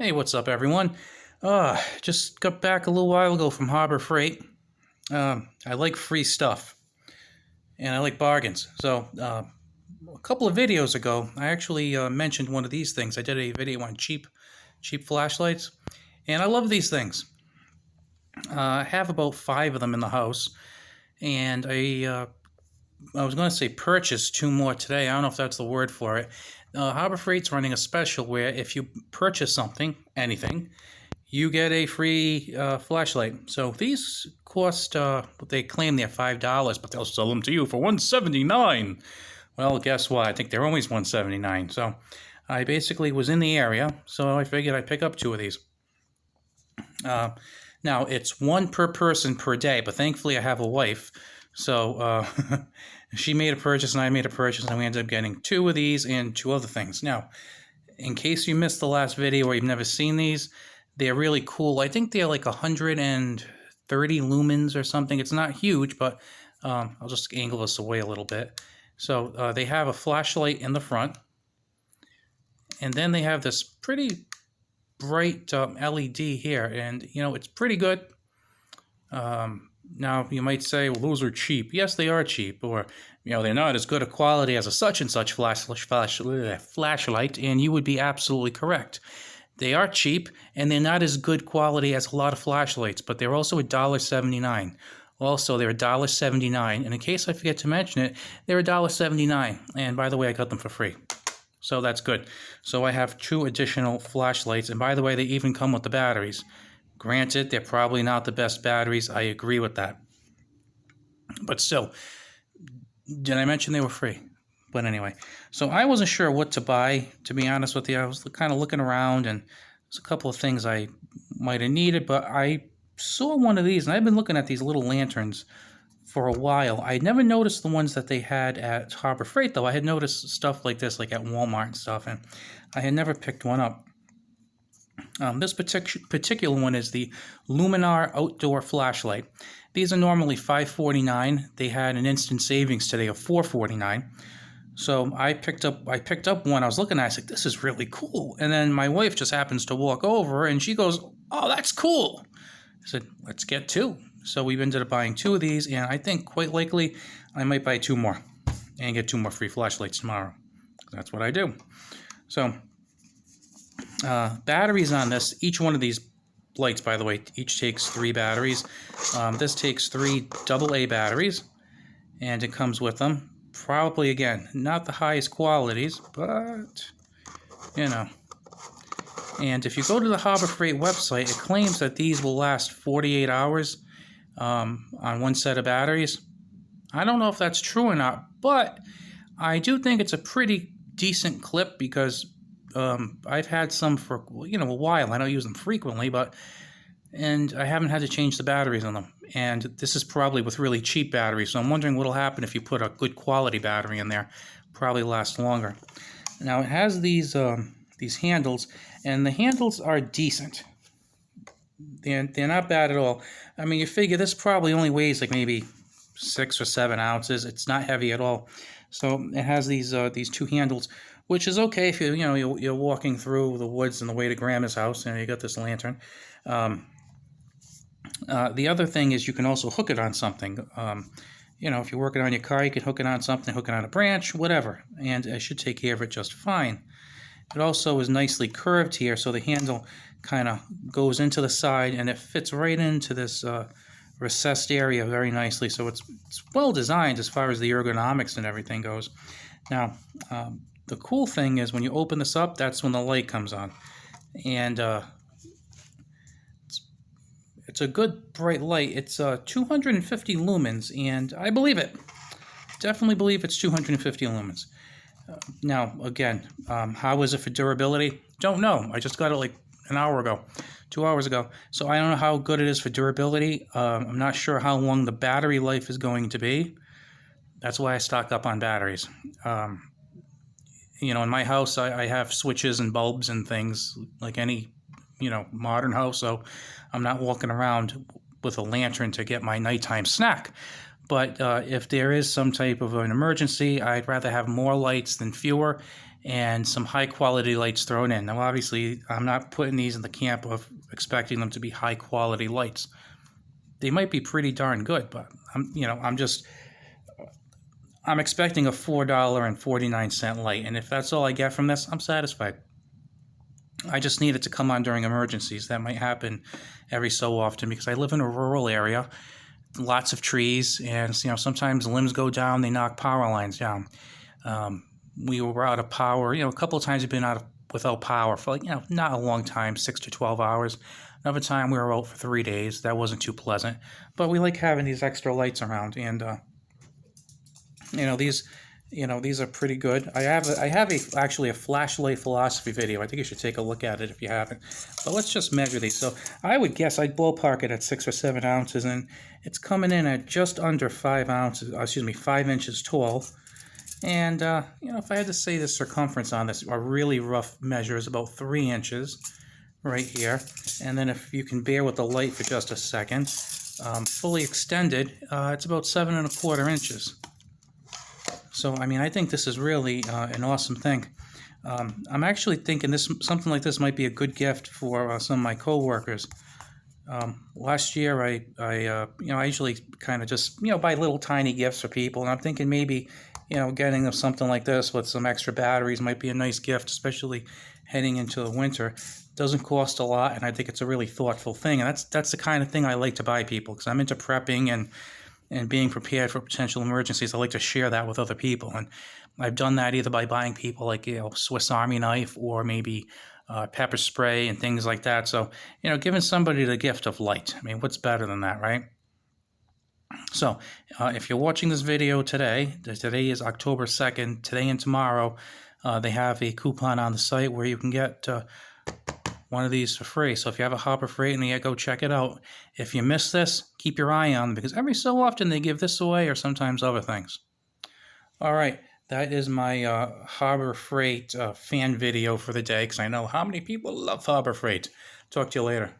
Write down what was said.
Hey, what's up, everyone? Just got back a little while ago from Harbor Freight. I like free stuff, and I like bargains. So, a couple of videos ago, I actually mentioned one of these things. I did a video on cheap flashlights, and I love these things. I have about 5 of them in the house, and I was going to say purchase 2 more today. I don't know if that's the word for it. Harbor Freight's running a special where if you purchase anything, you get a free flashlight. So these cost, they claim they're $5, but they'll sell them to you for $179. Well, guess what? I think they're always $179. So I basically was in the area, so I figured I'd pick up 2 of these. Now, it's 1 per person per day, but thankfully I have a wife. So she made a purchase and I made a purchase, and we ended up getting 2 of these and 2 other things. Now, in case you missed the last video or you've never seen these, they're really cool. I think they're like 130 lumens or something. It's not huge, but I'll just angle this away a little bit. So they have a flashlight in the front, and then they have this pretty bright LED here, and it's pretty good. Now, you might say, well, those are cheap. Yes, they are cheap, or, they're not as good a quality as a such and such flashlight, and you would be absolutely correct. They are cheap, and they're not as good quality as a lot of flashlights, but they're also $1.79. Also, they're $1.79, and in case I forget to mention it, they're $1.79, and by the way, I got them for free. So that's good. So I have 2 additional flashlights, and by the way, they even come with the batteries. Granted, they're probably not the best batteries. I agree with that. But still, did I mention they were free? But anyway, so I wasn't sure what to buy, to be honest with you. I was kind of looking around, and there's a couple of things I might have needed, but I saw one of these, and I've been looking at these little lanterns for a while. I never noticed the ones that they had at Harbor Freight, though. I had noticed stuff like this, like at Walmart and stuff, and I had never picked one up. This particular one is the Luminar outdoor flashlight. These are normally $5.49. They had an instant savings today of $4.49. So I picked up one. I was looking at it, I was like, this is really cool. And then my wife just happens to walk over, and she goes, oh, that's cool. I said, let's get 2. So we ended up buying 2 of these, and I think quite likely I might buy 2 more and get 2 more free flashlights tomorrow. That's what I do. So batteries on this, each one of these lights, by the way, each takes 3 batteries. This takes 3 AA batteries, and it comes with them. Probably, again, not the highest qualities, but, And if you go to the Harbor Freight website, it claims that these will last 48 hours on 1 set of batteries. I don't know if that's true or not, but I do think it's a pretty decent clip because I've had some for, a while. I don't use them frequently, and I haven't had to change the batteries on them. And this is probably with really cheap batteries, so I'm wondering what will happen if you put a good quality battery in there. Probably last longer. Now, it has these handles, and the handles are decent. They're not bad at all. I mean, you figure this probably only weighs like maybe 6 or 7 ounces. It's not heavy at all. So it has these 2 handles, which is okay if you're walking through the woods on the way to Grandma's house, and you got this lantern. The other thing is you can also hook it on something. If you're working on your car, you can hook it on something, hook it on a branch, whatever, and it should take care of it just fine. It also is nicely curved here, so the handle kind of goes into the side, and it fits right into this recessed area very nicely. So it's well designed as far as the ergonomics and everything goes. Now, the cool thing is when you open this up, that's when the light comes on. And it's a good bright light. It's 250 lumens, and I believe it. Definitely believe it's 250 lumens. Now, again, how is it for durability? Don't know. I just got it like an hour ago, 2 hours ago. So I don't know how good it is for durability. I'm not sure how long the battery life is going to be. That's why I stock up on batteries. In my house, I have switches and bulbs and things like any, modern house. So I'm not walking around with a lantern to get my nighttime snack. But if there is some type of an emergency, I'd rather have more lights than fewer. and some high quality lights thrown in. Now, obviously, I'm not putting these in the camp of expecting them to be high quality lights. They might be pretty darn good, but I'm expecting a $4.49 light, and if that's all I get from this, I'm satisfied. I just need it to come on during emergencies. That might happen every so often because I live in a rural area, lots of trees, and sometimes limbs go down, they knock power lines down. We were out of power. A couple of times we've been without power for not a long time, 6 to 12 hours. Another time we were out for 3 days. That wasn't too pleasant, but we like having these extra lights around, and these are pretty good. I have actually a flashlight philosophy video. I think you should take a look at it if you haven't. But let's just measure these. So I would guess I'd ballpark it at 6 or 7 ounces, and it's coming in at just under 5 ounces. 5 inches tall. And if I had to say the circumference on this, a really rough measure is about 3 inches right here. And then if you can bear with the light for just a second, fully extended, it's about 7 1/4 inches. So, I think this is really an awesome thing. I'm actually thinking something like this might be a good gift for some of my coworkers. Last year, I usually kind of just buy little tiny gifts for people, and I'm thinking maybe getting them something like this with some extra batteries might be a nice gift, especially heading into the winter. Doesn't cost a lot, and I think it's a really thoughtful thing. And that's the kind of thing I like to buy people because I'm into prepping and being prepared for potential emergencies. I like to share that with other people, and I've done that either by buying people like Swiss Army knife or maybe pepper spray and things like that. So giving somebody the gift of light. What's better than that, right? So if you're watching this video today is October 2nd. Today and tomorrow, they have a coupon on the site where you can get one of these for free. So if you have a Harbor Freight in the go check it out. If you miss this, keep your eye on them because every so often they give this away or sometimes other things. All right, that is my Harbor Freight fan video for the day because I know how many people love Harbor Freight. Talk to you later.